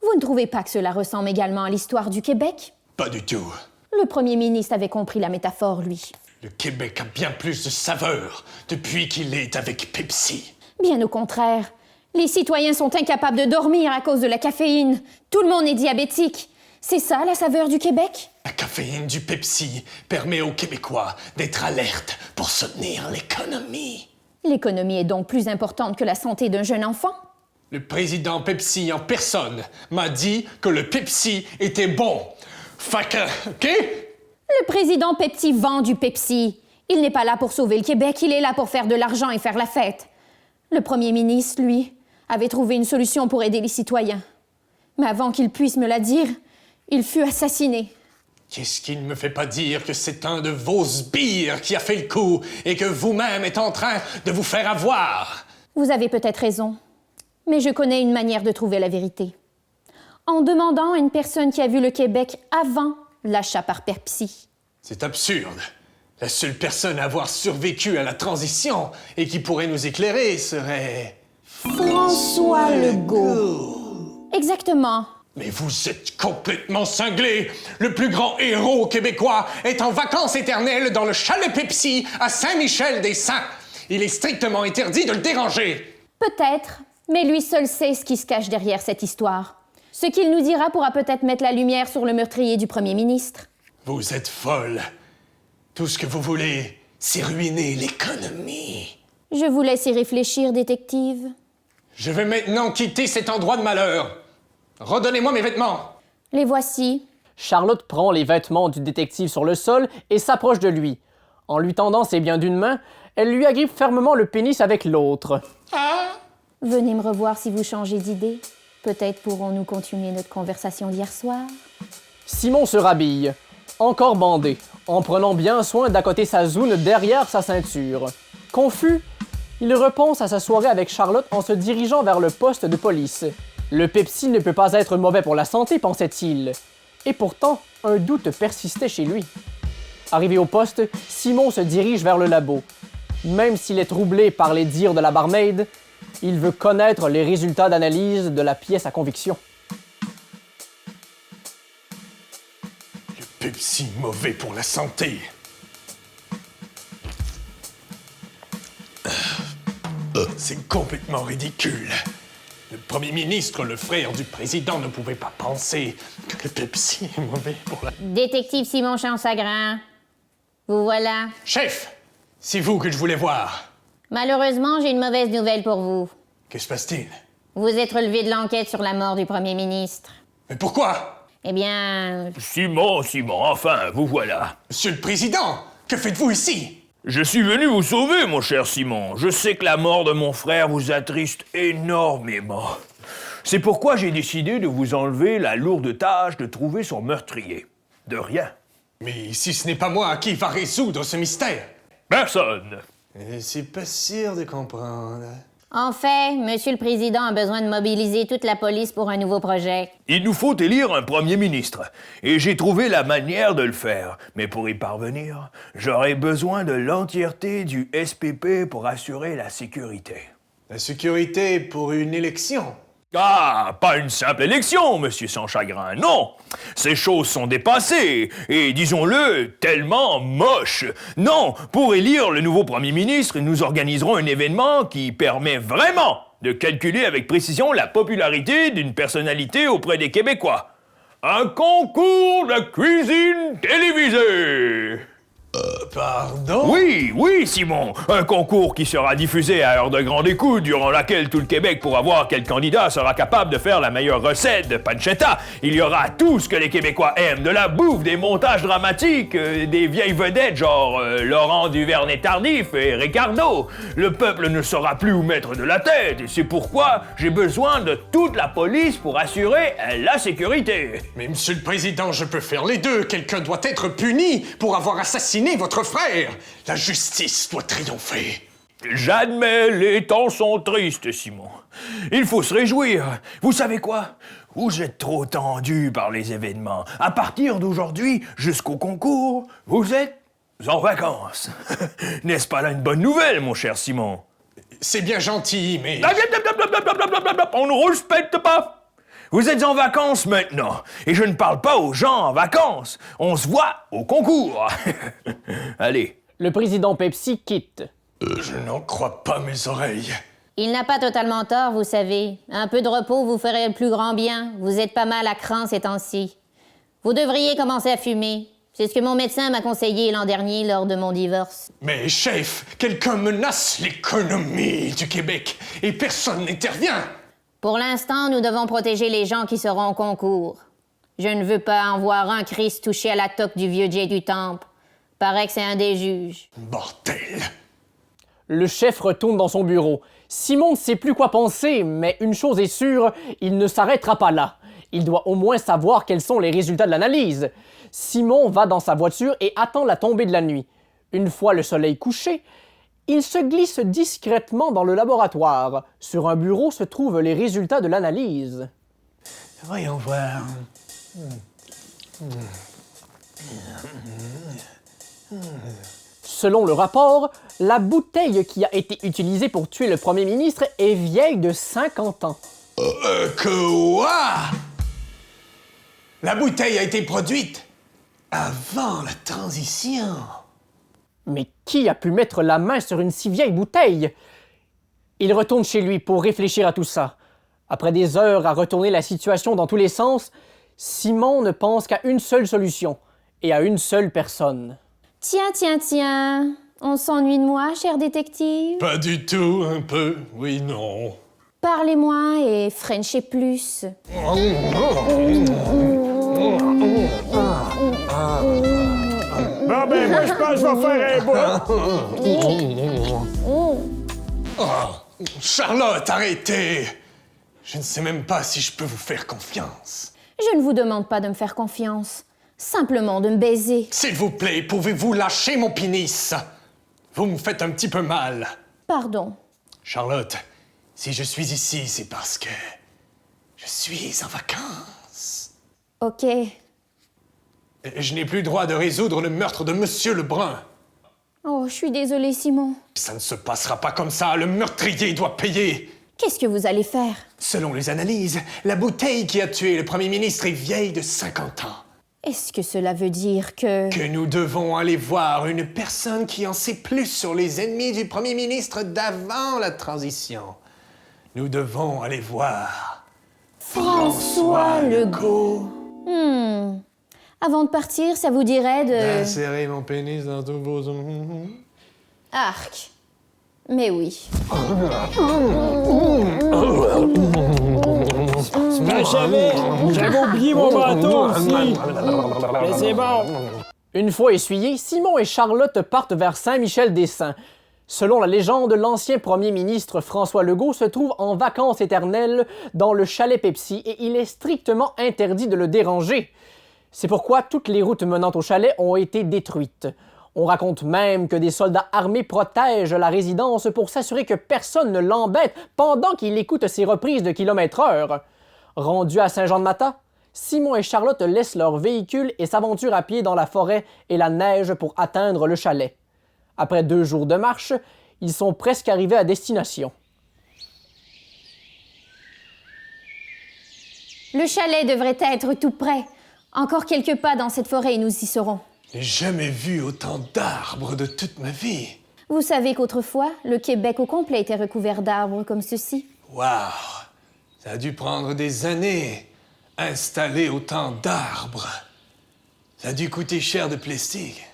Vous ne trouvez pas que cela ressemble également à l'histoire du Québec? Pas du tout. Le premier ministre avait compris la métaphore, lui. Le Québec a bien plus de saveur depuis qu'il est avec Pepsi. Bien au contraire. Les citoyens sont incapables de dormir à cause de la caféine. Tout le monde est diabétique. C'est ça, la saveur du Québec? La caféine du Pepsi permet aux Québécois d'être alertes pour soutenir l'économie. L'économie est donc plus importante que la santé d'un jeune enfant? Le président Pepsi en personne m'a dit que le Pepsi était bon. Fait que, OK? Le président Pepsi vend du Pepsi. Il n'est pas là pour sauver le Québec, il est là pour faire de l'argent et faire la fête. Le premier ministre, lui, avait trouvé une solution pour aider les citoyens. Mais avant qu'il puisse me la dire, il fut assassiné. Qu'est-ce qui ne me fait pas dire que c'est un de vos sbires qui a fait le coup et que vous-même êtes en train de vous faire avoir? Vous avez peut-être raison, mais je connais une manière de trouver la vérité. En demandant à une personne qui a vu le Québec avant l'achat par Pepsi. C'est absurde. La seule personne à avoir survécu à la transition et qui pourrait nous éclairer serait... François Legault. Exactement. Mais vous êtes complètement cinglé! Le plus grand héros québécois est en vacances éternelles dans le chalet Pepsi à Saint-Michel-des-Saints. Il est strictement interdit de le déranger. Peut-être, mais lui seul sait ce qui se cache derrière cette histoire. Ce qu'il nous dira pourra peut-être mettre la lumière sur le meurtrier du premier ministre. Vous êtes folle. Tout ce que vous voulez, c'est ruiner l'économie. Je vous laisse y réfléchir, détective. Je vais maintenant quitter cet endroit de malheur. Redonnez-moi mes vêtements. Les voici. Charlotte prend les vêtements du détective sur le sol et s'approche de lui. En lui tendant ses biens d'une main, elle lui agrippe fermement le pénis avec l'autre. Venez me revoir si vous changez d'idée. Peut-être pourrons-nous continuer notre conversation d'hier soir. Simon se rhabille, encore bandé, en prenant bien soin d'accoter sa zoune derrière sa ceinture. Confus, il repense à sa soirée avec Charlotte en se dirigeant vers le poste de police. Le Pepsi ne peut pas être mauvais pour la santé, pensait-il. Et pourtant, un doute persistait chez lui. Arrivé au poste, Simon se dirige vers le labo. Même s'il est troublé par les dires de la barmaid, il veut connaître les résultats d'analyse de la pièce à conviction. Le Pepsi mauvais pour la santé. C'est complètement ridicule. Le premier ministre, le frère du président, ne pouvait pas penser que le Pepsi est mauvais pour la... Détective Simon Champsagrin. Vous voilà. Chef, c'est vous que je voulais voir. Malheureusement, j'ai une mauvaise nouvelle pour vous. Que se passe-t-il? Vous êtes relevé de l'enquête sur la mort du premier ministre. Mais pourquoi? Eh bien, Simon, enfin, vous voilà. Monsieur le Président, que faites-vous ici? Je suis venu vous sauver, mon cher Simon. Je sais que la mort de mon frère vous attriste énormément. C'est pourquoi j'ai décidé de vous enlever la lourde tâche de trouver son meurtrier. De rien. Mais si ce n'est pas moi qui va résoudre ce mystère? Personne. C'est pas sûr de comprendre. en fait, Monsieur le Président a besoin de mobiliser toute la police pour un nouveau projet. Il nous faut élire un premier ministre. Et j'ai trouvé la manière de le faire. Mais pour y parvenir, j'aurai besoin de l'entièreté du SPP pour assurer la sécurité. La sécurité pour une élection? Ah, pas une simple élection, monsieur sans chagrin, non! Ces choses sont dépassées, et disons-le, tellement moches. Non, pour élire le nouveau premier ministre, nous organiserons un événement qui permet vraiment de calculer avec précision la popularité d'une personnalité auprès des Québécois. Un concours de cuisine télévisée! Pardon? Oui, oui, Simon. Un concours qui sera diffusé à heure de grande écoute, durant laquelle tout le Québec pourra voir quel candidat sera capable de faire la meilleure recette de pancetta. Il y aura tout ce que les Québécois aiment, de la bouffe, des montages dramatiques, des vieilles vedettes genre Laurent Duvernay-Tardif et Ricardo. Le peuple ne saura plus où mettre de la tête, et c'est pourquoi j'ai besoin de toute la police pour assurer la sécurité. Mais Monsieur le Président, je peux faire les deux. Quelqu'un doit être puni pour avoir assassiné votre frère. La justice doit triompher. J'admets, les temps sont tristes, Simon. Il faut se réjouir. Vous savez quoi? Vous êtes trop tendu par les événements. À partir d'aujourd'hui, jusqu'au concours, vous êtes en vacances. N'est-ce pas là une bonne nouvelle, mon cher Simon? C'est bien gentil, mais... On ne respecte pas. Vous êtes en vacances maintenant, et je ne parle pas aux gens en vacances. On se voit au concours. Allez. Le président Pepsi quitte. Je n'en crois pas mes oreilles. Il n'a pas totalement tort, vous savez. Un peu de repos vous ferait le plus grand bien. Vous êtes pas mal à cran ces temps-ci. Vous devriez commencer à fumer. C'est ce que mon médecin m'a conseillé l'an dernier lors de mon divorce. Mais chef, quelqu'un menace l'économie du Québec et personne n'intervient. Pour l'instant, nous devons protéger les gens qui seront au concours. Je ne veux pas en voir un Christ touché à la toque du vieux Dieu du temple. Paraît que c'est un des juges. Bordel. Le chef retourne dans son bureau. Simon ne sait plus quoi penser, mais une chose est sûre, il ne s'arrêtera pas là. Il doit au moins savoir quels sont les résultats de l'analyse. Simon va dans sa voiture et attend la tombée de la nuit. Une fois le soleil couché, il se glisse discrètement dans le laboratoire. Sur un bureau se trouvent les résultats de l'analyse. Voyons voir. Selon le rapport, la bouteille qui a été utilisée pour tuer le premier ministre est vieille de 50 ans. Quoi? La bouteille a été produite avant la transition. Mais qui a pu mettre la main sur une si vieille bouteille? Il retourne chez lui pour réfléchir à tout ça. Après des heures à retourner la situation dans tous les sens, Simon ne pense qu'à une seule solution et à une seule personne. Tiens. On s'ennuie de moi, cher détective? Pas du tout, un peu. Oui, non. Parlez-moi et Frenchez plus. Bon, ben, moi, je pense que je vais faire un bout. Charlotte, arrêtez! Je ne sais même pas si je peux vous faire confiance. Je ne vous demande pas de me faire confiance. Simplement de me baiser. S'il vous plaît, pouvez-vous lâcher mon pénis? Vous me faites un petit peu mal. Pardon. Charlotte, si je suis ici, c'est parce que je suis en vacances. OK. Je n'ai plus le droit de résoudre le meurtre de Monsieur Lebrun. Oh, je suis désolée, Simon. Ça ne se passera pas comme ça. Le meurtrier doit payer. Qu'est-ce que vous allez faire? Selon les analyses, la bouteille qui a tué le premier ministre est vieille de 50 ans. Est-ce que cela veut dire que... Que nous devons aller voir une personne qui en sait plus sur les ennemis du premier ministre d'avant la transition. Nous devons aller voir... François Legault. Avant de partir, ça vous dirait de... D'insérer mon pénis dans tous vos... Arc. Mais oui. Ben, j'avais oublié mon manteau aussi. Mais c'est bon. Une fois essuyés, Simon et Charlotte partent vers Saint-Michel-des-Saints. Selon la légende, l'ancien premier ministre François Legault se trouve en vacances éternelles dans le chalet Pepsi et il est strictement interdit de le déranger. C'est pourquoi toutes les routes menant au chalet ont été détruites. On raconte même que des soldats armés protègent la résidence pour s'assurer que personne ne l'embête pendant qu'il écoute ses reprises de kilomètre-heure. Rendus à Saint-Jean-de-Mata, Simon et Charlotte laissent leur véhicule et s'aventurent à pied dans la forêt et la neige pour atteindre le chalet. Après 2 jours de marche, ils sont presque arrivés à destination. Le chalet devrait être tout près. Encore quelques pas dans cette forêt et nous y serons. J'ai jamais vu autant d'arbres de toute ma vie. Vous savez qu'autrefois, le Québec au complet était recouvert d'arbres comme ceci. Waouh! Ça a dû prendre des années. Installer autant d'arbres. Ça a dû coûter cher de plastique.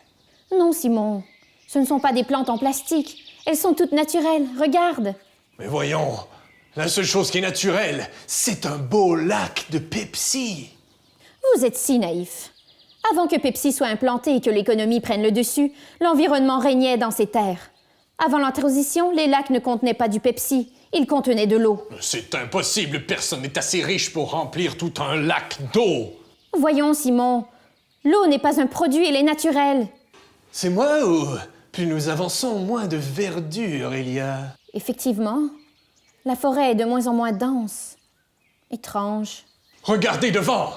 Non, Simon. Ce ne sont pas des plantes en plastique. Elles sont toutes naturelles. Regarde. Mais voyons, la seule chose qui est naturelle, c'est un beau lac de Pepsi. Vous êtes si naïf. Avant que Pepsi soit implanté et que l'économie prenne le dessus, l'environnement régnait dans ces terres. Avant la transition, les lacs ne contenaient pas du Pepsi. Ils contenaient de l'eau. C'est impossible, personne n'est assez riche pour remplir tout un lac d'eau. Voyons, Simon. L'eau n'est pas un produit, elle est naturelle. C'est moi ou plus nous avançons, moins de verdure il y a? Effectivement, la forêt est de moins en moins dense. Étrange. Regardez devant!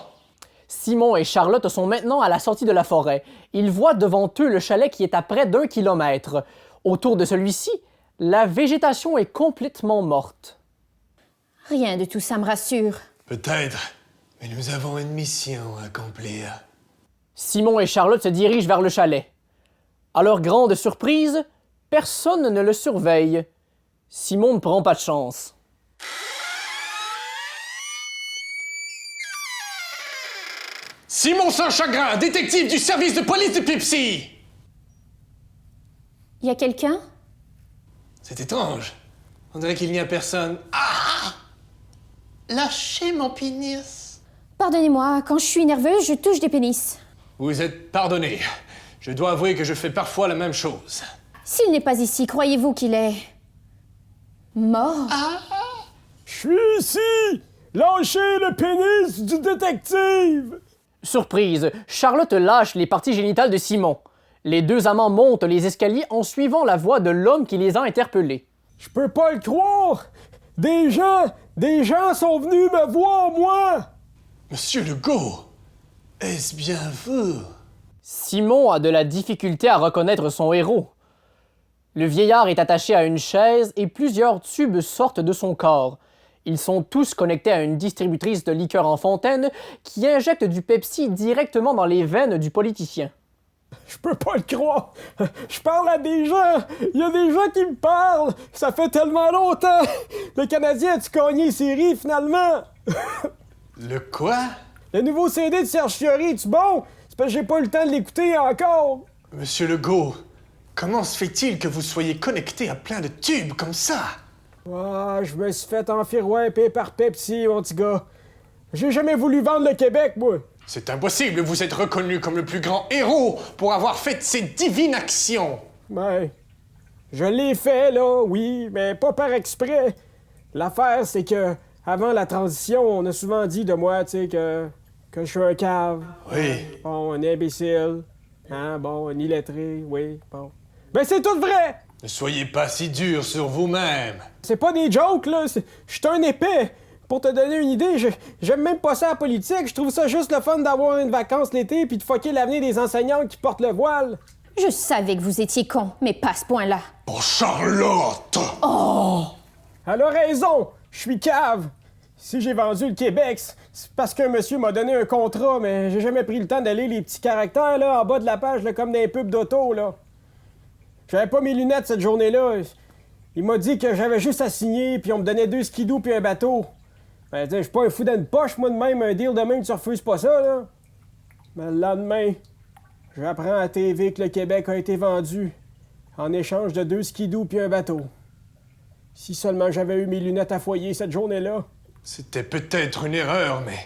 Simon et Charlotte sont maintenant à la sortie de la forêt. Ils voient devant eux le chalet qui est à près d'1 kilomètre. Autour de celui-ci, la végétation est complètement morte. Rien de tout ça me rassure. Peut-être, mais nous avons une mission à accomplir. Simon et Charlotte se dirigent vers le chalet. À leur grande surprise, personne ne le surveille. Simon ne prend pas de chance. Simon Sans-Chagrin, détective du service de police de Pepsi! Y a quelqu'un? C'est étrange. On dirait qu'il n'y a personne. Ah! Lâchez mon pénis. Pardonnez-moi, quand je suis nerveuse, je touche des pénis. Vous êtes pardonné. Je dois avouer que je fais parfois la même chose. S'il n'est pas ici, croyez-vous qu'il est... mort? Je suis ici! Lâchez le pénis du détective! Surprise, Charlotte lâche les parties génitales de Simon. Les deux amants montent les escaliers en suivant la voix de l'homme qui les a interpellés. Je peux pas le croire! Des gens sont venus me voir, moi! Monsieur Legault, est-ce bien vous? Simon a de la difficulté à reconnaître son héros. Le vieillard est attaché à une chaise et plusieurs tubes sortent de son corps. Ils sont tous connectés à une distributrice de liqueur en fontaine qui injecte du Pepsi directement dans les veines du politicien. Je peux pas le croire! Je parle à des gens! Il y a des gens qui me parlent! Ça fait tellement longtemps! Le Canadien a-tu gagné les séries, finalement? Le quoi? Le nouveau CD de Serge Fiori, es-tu bon? C'est parce que j'ai pas eu le temps de l'écouter encore! Monsieur Legault, comment se fait-il que vous soyez connecté à plein de tubes comme ça? Ah, je me suis fait enfirouimper par Pepsi, mon petit gars. J'ai jamais voulu vendre le Québec, moi. C'est impossible, vous êtes reconnu comme le plus grand héros pour avoir fait ces divines actions. Ouais. Je l'ai fait, là, oui, mais pas par exprès. L'affaire, c'est que, avant la transition, on a souvent dit de moi, tu sais, que je suis un cave. Oui. Bon, un imbécile. Hein, bon, un illettré, oui, bon. Ben, c'est tout vrai! Ne soyez pas si dur sur vous-même. C'est pas des jokes, là. Je suis un épais. Pour te donner une idée, j'aime même pas ça la politique. Je trouve ça juste le fun d'avoir une vacance l'été puis de fucker l'avenir des enseignantes qui portent le voile. Je savais que vous étiez con, mais pas à ce point-là. Pour Charlotte! Elle a raison. Je suis cave. Si j'ai vendu le Québec, c'est parce qu'un monsieur m'a donné un contrat, mais j'ai jamais pris le temps d'aller les petits caractères, là, en bas de la page, là, comme dans les pubs d'auto, là. J'avais pas mes lunettes cette journée-là. Il m'a dit que j'avais juste à signer, puis on me donnait 2 skidoo puis un bateau. Ben, je suis pas un fou dans une poche, moi, de même. Un deal de même, tu refuses pas ça, là. Mais le lendemain, j'apprends à TV que le Québec a été vendu en échange de 2 skidoo puis un bateau. Si seulement j'avais eu mes lunettes à foyer cette journée-là. C'était peut-être une erreur, mais...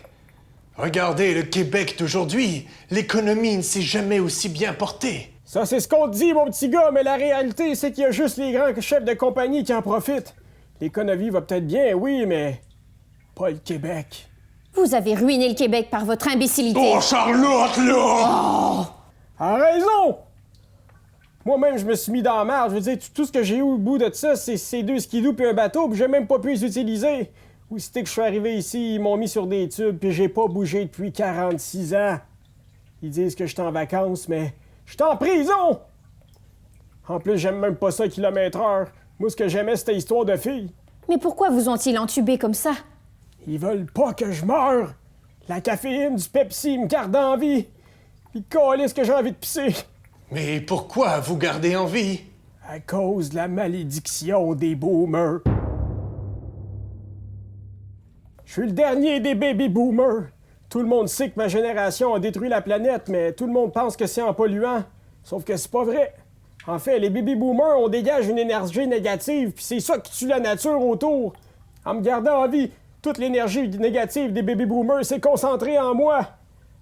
Regardez le Québec d'aujourd'hui. L'économie ne s'est jamais aussi bien portée. Ça, c'est ce qu'on te dit, mon petit gars, mais la réalité, c'est qu'il y a juste les grands chefs de compagnie qui en profitent. L'économie va peut-être bien, oui, mais pas le Québec. Vous avez ruiné le Québec par votre imbécilité. Oh, Charlotte, là! A raison! Moi-même, je me suis mis dans la marge. Je veux dire, tout ce que j'ai eu au bout de ça, c'est ces 2 skidoo puis un bateau, puis j'ai même pas pu les utiliser. Où c'était que je suis arrivé ici, ils m'ont mis sur des tubes, puis j'ai pas bougé depuis 46 ans. Ils disent que je suis en vacances, mais je suis en prison! En plus, j'aime même pas ça kilomètre-heure. Moi, ce que j'aimais, c'était histoire de filles. Mais pourquoi vous ont-ils entubé comme ça? Ils veulent pas que je meure. La caféine du Pepsi me garde en vie. Puis calisse que j'ai envie de pisser. Mais pourquoi vous gardez en vie? À cause de la malédiction des boomers. Je suis le dernier des baby boomers. Tout le monde sait que ma génération a détruit la planète, mais tout le monde pense que c'est en polluant. Sauf que c'est pas vrai. En fait, les baby boomers, on dégage une énergie négative, puis c'est ça qui tue la nature autour. En me gardant en vie, toute l'énergie négative des baby boomers s'est concentrée en moi.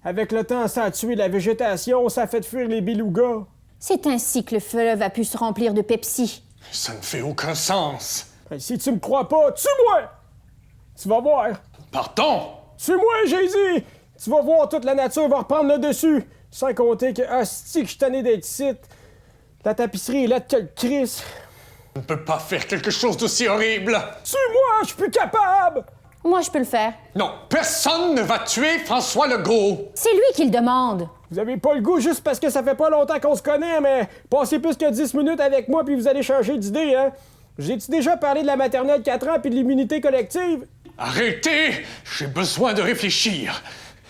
Avec le temps, ça a tué la végétation, ça a fait fuir les belugas. C'est ainsi que le fleuve a pu se remplir de Pepsi. Ça ne fait aucun sens. Ben, si tu me crois pas, tue-moi! Tu vas voir. Pardon? Tue-moi, j'ai dit! Tu vas voir, toute la nature va reprendre le dessus. Sans compter que, hostie, que je suis tanné d'être ici. La tapisserie est là de quel Chris. On ne peut pas faire quelque chose d'aussi horrible. Tue-moi, je suis plus capable! Moi, je peux le faire. Non, personne ne va tuer François Legault. C'est lui qui le demande. Vous avez pas le goût juste parce que ça fait pas longtemps qu'on se connaît, mais passez plus que 10 minutes avec moi puis vous allez changer d'idée, hein? J'ai-tu déjà parlé de la maternelle 4 ans puis de l'immunité collective? Arrêtez! J'ai besoin de réfléchir.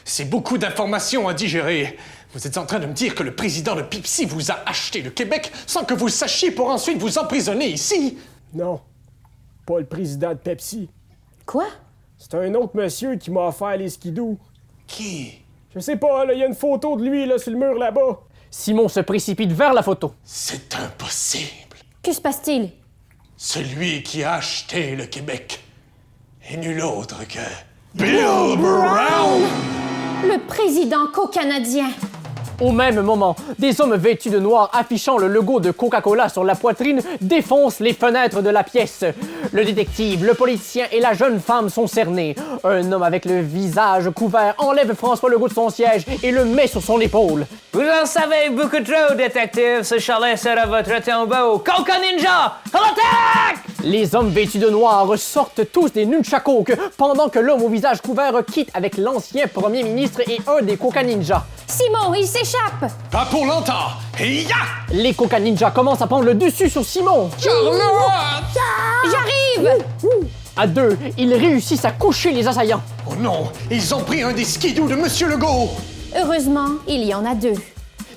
C'est beaucoup d'informations à digérer. Vous êtes en train de me dire que le président de Pepsi vous a acheté le Québec sans que vous le sachiez pour ensuite vous emprisonner ici? Non, pas le président de Pepsi. Quoi? C'est un autre monsieur qui m'a offert les skidoo. Qui? Je sais pas, là, il y a une photo de lui, là, sur le mur là-bas. Simon se précipite vers la photo. C'est impossible. Que se passe-t-il? Celui qui a acheté le Québec est nul autre que Bill Brown! Le président co-canadien. Au même moment, des hommes vêtus de noir affichant le logo de Coca-Cola sur la poitrine défoncent les fenêtres de la pièce. Le détective, le politicien et la jeune femme sont cernés. Un homme avec le visage couvert enlève François Legault de son siège et le met sur son épaule. Vous en savez beaucoup trop, détective. Ce chalet sera votre tombeau. Coca Ninja! À l'attaque! Les hommes vêtus de noir sortent tous des nunchakus pendant que l'homme au visage couvert quitte avec l'ancien premier ministre et un des Coca Ninja. Simon, il s'échappe! Pas pour longtemps! Et ya! Les Coca Ninja commencent à prendre le dessus sur Simon. Charlotte! J'arrive! À deux, ils réussissent à coucher les assaillants. Oh non! Ils ont pris un des skidoo de Monsieur Legault! Heureusement, il y en a deux.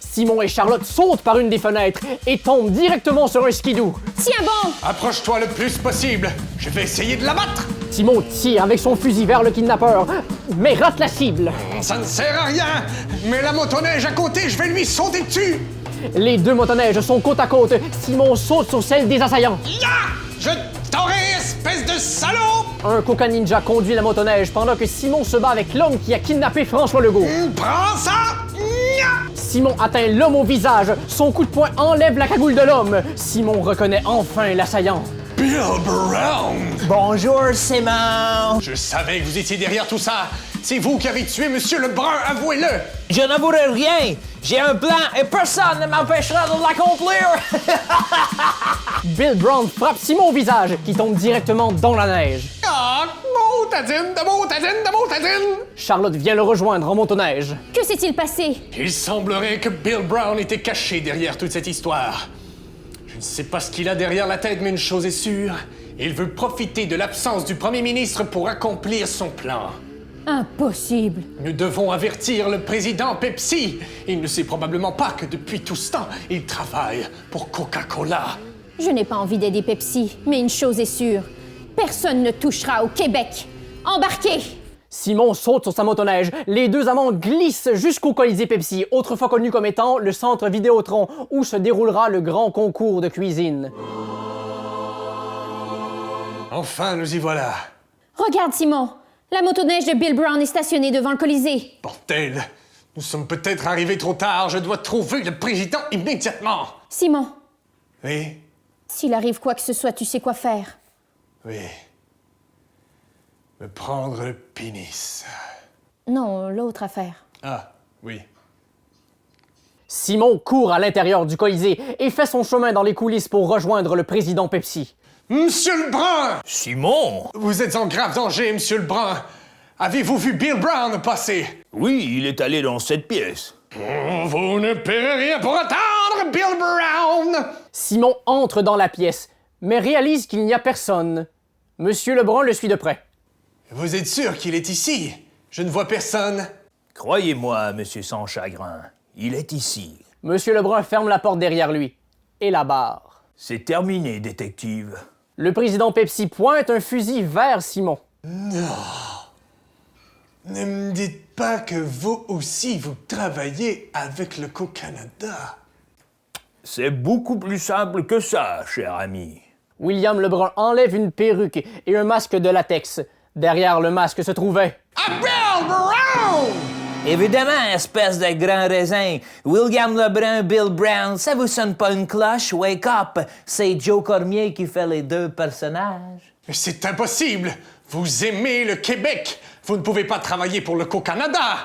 Simon et Charlotte sautent par une des fenêtres et tombent directement sur un skidoo. Tiens bon! Approche-toi le plus possible! Je vais essayer de l'abattre! Simon tire avec son fusil vers le kidnappeur, mais rate la cible. Ça ne sert à rien! Mais la motoneige à côté, je vais lui sauter dessus! Les deux motoneiges sont côte à côte. Simon saute sur celle des assaillants. Ya! Je t'aurai, espèce de salaud! Un Coca Ninja conduit la motoneige pendant que Simon se bat avec l'homme qui a kidnappé François Legault. Prends ça! Ya! Simon atteint l'homme au visage. Son coup de poing enlève la cagoule de l'homme. Simon reconnaît enfin l'assaillant. Bill Brown! Bonjour, Simon. Je savais que vous étiez derrière tout ça! C'est vous qui avez tué Monsieur Lebrun, avouez-le! Je n'avouerai rien. J'ai un plan et personne ne m'empêchera de l'accomplir. Bill Brown frappe Simon au visage, qui tombe directement dans la neige. Ah! Motadine, de motadine, de motadine! Charlotte vient le rejoindre en motoneige. Que s'est-il passé? Il semblerait que Bill Brown était caché derrière toute cette histoire. Je ne sais pas ce qu'il a derrière la tête, mais une chose est sûre. Il veut profiter de l'absence du premier ministre pour accomplir son plan. Impossible. Nous devons avertir le président Pepsi. Il ne sait probablement pas que depuis tout ce temps, il travaille pour Coca-Cola. Je n'ai pas envie d'aider Pepsi, mais une chose est sûre. Personne ne touchera au Québec. Embarquez! Simon saute sur sa motoneige. Les deux amants glissent jusqu'au Colisée Pepsi, autrefois connu comme étant le centre Vidéotron, où se déroulera le grand concours de cuisine. Enfin, nous y voilà. Regarde, Simon. La motoneige de Bill Brown est stationnée devant le Colisée. Bordel, nous sommes peut-être arrivés trop tard. Je dois trouver le président immédiatement. Simon, Oui, s'il arrive quoi que ce soit, tu sais quoi faire. oui. Me prendre le pénis. Non, l'autre affaire. Ah, oui. Simon court à l'intérieur du Colisée et fait son chemin dans les coulisses pour rejoindre le président Pepsi. Monsieur Lebrun! Simon? Vous êtes en grave danger, Monsieur Lebrun. Avez-vous vu Bill Brown passer? Oui, il est allé dans cette pièce. Vous ne paierez rien pour attendre, Bill Brown! Simon entre dans la pièce, mais réalise qu'il n'y a personne. Monsieur Lebrun le suit de près. Vous êtes sûr qu'il est ici? Je ne vois personne. Croyez-moi, monsieur sans chagrin, il est ici. Monsieur Lebrun ferme la porte derrière lui et la barre. C'est terminé, détective. Le président Pepsi pointe un fusil vers Simon. Ne me dites pas que vous aussi, vous travaillez avec le Co-Canada. C'est beaucoup plus simple que ça, cher ami. William Lebrun enlève une perruque et un masque de latex. Derrière le masque se trouvait... Évidemment, espèce de grand raisin. William Lebrun, Bill Brown, ça vous sonne pas une cloche? Wake up! C'est Joe Cormier qui fait les deux personnages. Mais c'est impossible! Vous aimez le Québec! Vous ne pouvez pas travailler pour le Co-Canada!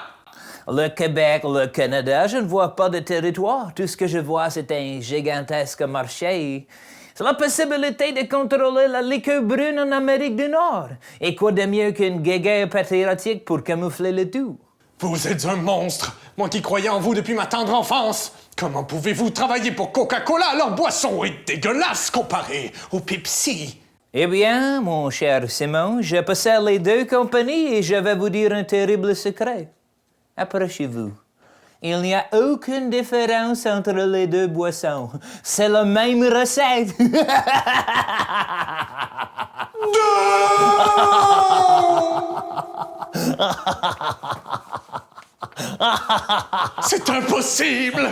Le Québec, le Canada, je ne vois pas de territoire. Tout ce que je vois, c'est un gigantesque marché. C'est la possibilité de contrôler la liqueur brune en Amérique du Nord. Et quoi de mieux qu'une guéguerre patriotique pour camoufler le tout? Vous êtes un monstre! Moi qui croyais en vous depuis ma tendre enfance! Comment pouvez-vous travailler pour Coca-Cola? Leur boisson est dégueulasse comparée au Pepsi! Eh bien, mon cher Simon, je possède les deux compagnies et je vais vous dire un terrible secret. Approchez-vous. Il n'y a aucune différence entre les deux boissons. C'est la même recette. C'est impossible!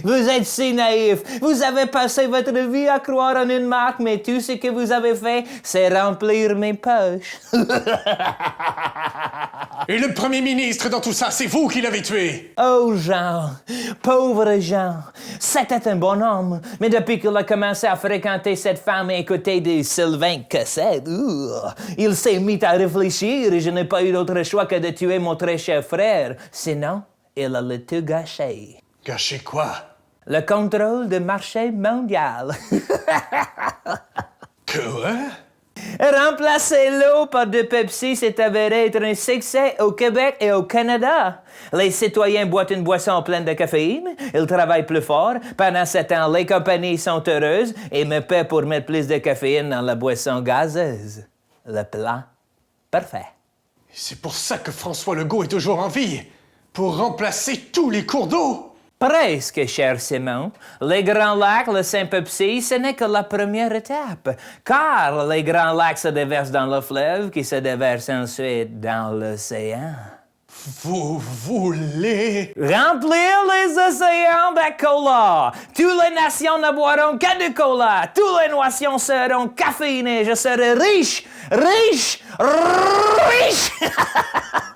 Vous êtes si naïf. Vous avez passé votre vie à croire en une marque, mais tout ce que vous avez fait, c'est remplir mes poches. Et le premier ministre dans tout ça, c'est vous qui l'avez tué! Oh, Jean, pauvre Jean, c'était un bon homme, mais depuis qu'il a commencé à fréquenter cette femme et écouter des Sylvain Cossette, il s'est mis à réfléchir et je n'ai pas eu d'autre choix que de tuer mon très cher frère. Sinon, il allait tout gâcher. Gâcher quoi? Le contrôle du marché mondial. Quoi? Remplacer l'eau par du Pepsi s'est avéré être un succès au Québec et au Canada. Les citoyens boivent une boisson pleine de caféine, ils travaillent plus fort. Pendant ce temps, les compagnies sont heureuses et me paient pour mettre plus de caféine dans la boisson gazeuse. Le plan parfait. C'est pour ça que François Legault est toujours en vie. Pour remplacer tous les cours d'eau. Presque, cher Simon. Les Grands Lacs, le Saint-Pepsi, ce n'est que la première étape. Car les Grands Lacs se déversent dans le fleuve qui se déverse ensuite dans l'océan. Vous voulez... Remplir les océans de cola. Toutes les nations ne boiront que du cola. Toutes les nations seront caféinées. Je serai riche, riche, riche.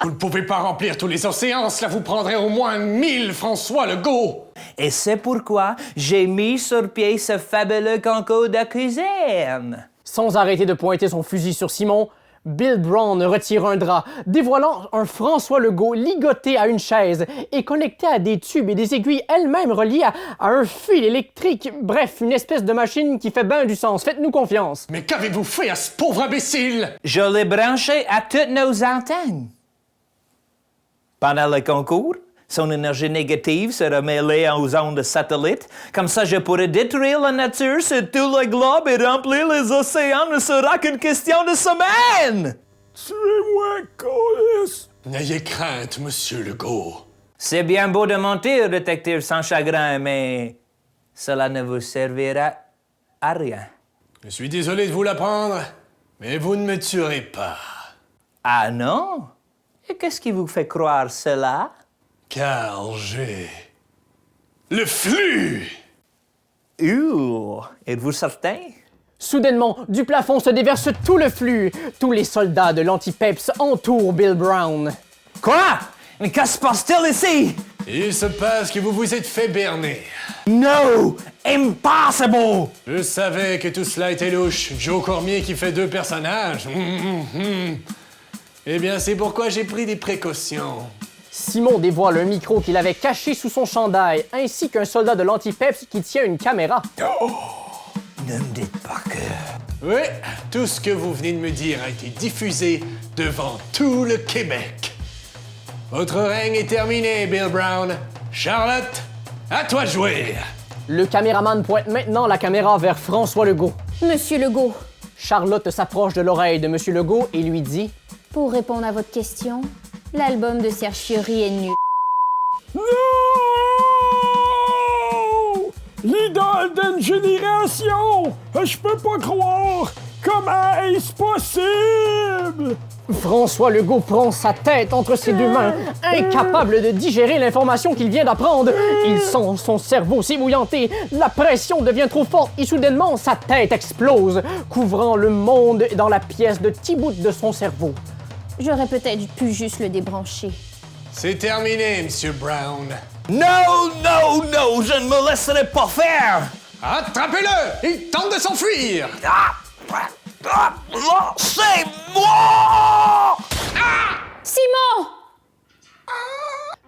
Vous ne pouvez pas remplir tous les océans, cela vous prendrait au moins 1000 François Legault. Et c'est pourquoi j'ai mis sur pied ce fabuleux concours de cuisine. Sans arrêter de pointer son fusil sur Simon, Bill Brown retire un drap, dévoilant un François Legault ligoté à une chaise et connecté à des tubes et des aiguilles elles-mêmes reliées à un fil électrique. Bref, une espèce de machine qui fait bien du sens. Faites-nous confiance. Mais qu'avez-vous fait à ce pauvre imbécile? Je l'ai branché à toutes nos antennes. Pendant le concours, son énergie négative sera mêlée aux ondes de satellite. Comme ça, je pourrai détruire la nature sur tout le globe et remplir les océans ne sera qu'une question de semaines. Tuez-moi, Colis! N'ayez crainte, monsieur Legault. C'est bien beau de mentir, détective sans chagrin, mais cela ne vous servira à rien. Je suis désolé de vous l'apprendre, mais vous ne me tuerez pas. Ah non? Et qu'est-ce qui vous fait croire cela? Car j'ai... le flux! Êtes-vous certain? Soudainement, du plafond se déverse tout le flux. Tous les soldats de l'Anti-Peps entourent Bill Brown. Quoi? Mais que se passe-t-il ici? Il se passe que vous vous êtes fait berner. No! Impossible! Je savais que tout cela était louche. Joe Cormier qui fait deux personnages. Eh bien, c'est pourquoi j'ai pris des précautions. Simon dévoile un micro qu'il avait caché sous son chandail, ainsi qu'un soldat de l'Anti-Peps qui tient une caméra. Ne me dites pas que... Oui, tout ce que vous venez de me dire a été diffusé devant tout le Québec. Votre règne est terminé, Bill Brown. Charlotte, à toi de jouer. Le caméraman pointe maintenant la caméra vers François Legault. Monsieur Legault, Charlotte s'approche de l'oreille de Monsieur Legault et lui dit « pour répondre à votre question, l'album de Serge Fiori est nul. Non! L'idole d'une génération! Je peux pas croire! Comment est-ce possible? François Legault prend sa tête entre ses deux mains, incapable de digérer l'information qu'il vient d'apprendre. Il sent son cerveau s'ébouillanter, la pression devient trop forte et soudainement sa tête explose, couvrant le monde dans la pièce de petits bouts de son cerveau. J'aurais peut-être pu juste le débrancher. C'est terminé, Monsieur Brown. Non, non, non, je ne me laisserai pas faire! Attrapez-le! Il tente de s'enfuir! C'est moi! Simon!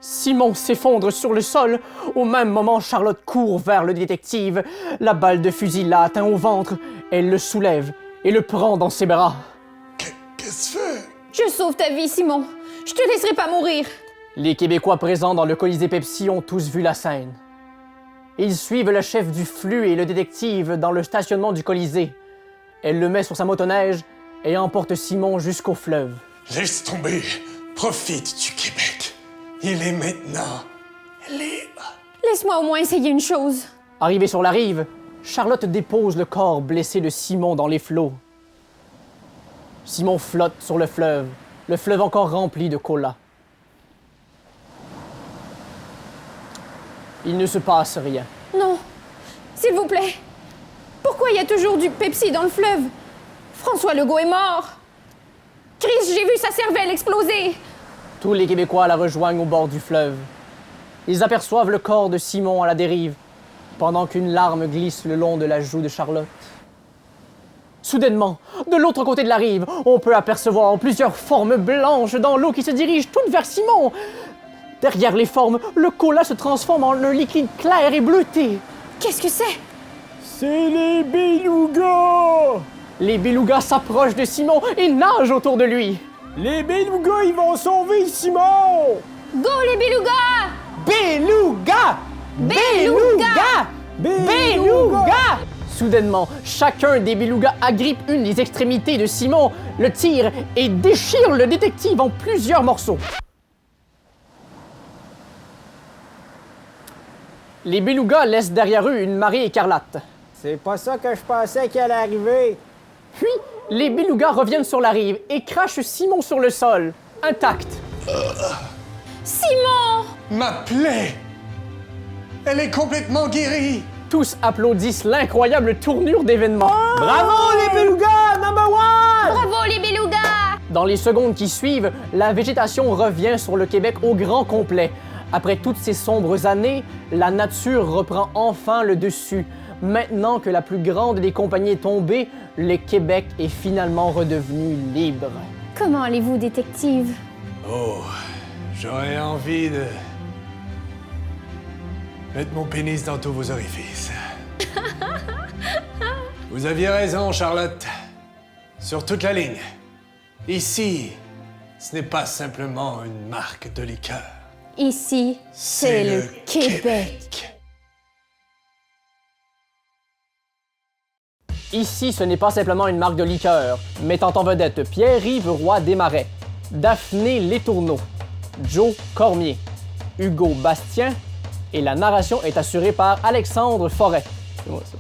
Simon s'effondre sur le sol. Au même moment, Charlotte court vers le détective. La balle de fusil l'a atteint au ventre. Elle le soulève et le prend dans ses bras. Qu'est-ce que tu fais? Je sauve ta vie, Simon. Je te laisserai pas mourir. Les Québécois présents dans le Colisée Pepsi ont tous vu la scène. Ils suivent le chef du flux et le détective dans le stationnement du Colisée. Elle le met sur sa motoneige et emporte Simon jusqu'au fleuve. Laisse tomber. Profite du Québec. Il est maintenant libre. Laisse-moi au moins essayer une chose. Arrivée sur la rive, Charlotte dépose le corps blessé de Simon dans les flots. Simon flotte sur le fleuve encore rempli de cola. Il ne se passe rien. Non, s'il vous plaît. Pourquoi il y a toujours du Pepsi dans le fleuve? François Legault est mort. Chris, j'ai vu sa cervelle exploser. Tous les Québécois la rejoignent au bord du fleuve. Ils aperçoivent le corps de Simon à la dérive, pendant qu'une larme glisse le long de la joue de Charlotte. Soudainement, de l'autre côté de la rive, on peut apercevoir plusieurs formes blanches dans l'eau qui se dirigent toutes vers Simon. Derrière les formes, le cola se transforme en un liquide clair et bleuté. Qu'est-ce que c'est? C'est les belugas! Les belugas s'approchent de Simon et nagent autour de lui. Les belugas, ils vont sauver Simon! Go les belugas! Belugas! Belugas! Belugas! Soudainement, chacun des belugas agrippe une des extrémités de Simon, le tire et déchire le détective en plusieurs morceaux. Les belugas laissent derrière eux une marée écarlate. C'est pas ça que je pensais qu'il allait arriver. Puis, les belugas reviennent sur la rive et crachent Simon sur le sol, intact. Simon! Ma plaie! Elle est complètement guérie! Tous applaudissent l'incroyable tournure d'événements. Bravo les belugas, number one! Bravo les belugas! Dans les secondes qui suivent, la végétation revient sur le Québec au grand complet. Après toutes ces sombres années, la nature reprend enfin le dessus. Maintenant que la plus grande des compagnies est tombée, le Québec est finalement redevenu libre. Comment allez-vous, détective? Oh, j'aurais envie de mettre mon pénis dans tous vos orifices. Vous aviez raison, Charlotte. Sur toute la ligne. Ici, ce n'est pas simplement une marque de liqueur. Ici, c'est le Québec. Ici, ce n'est pas simplement une marque de liqueur, mettant en vedette Pierre-Yves Roy Desmarais, Daphné Letourneau, Joe Cormier, Hugo Bastien, et la narration est assurée par Alexandre Forêt. C'est moi, ça.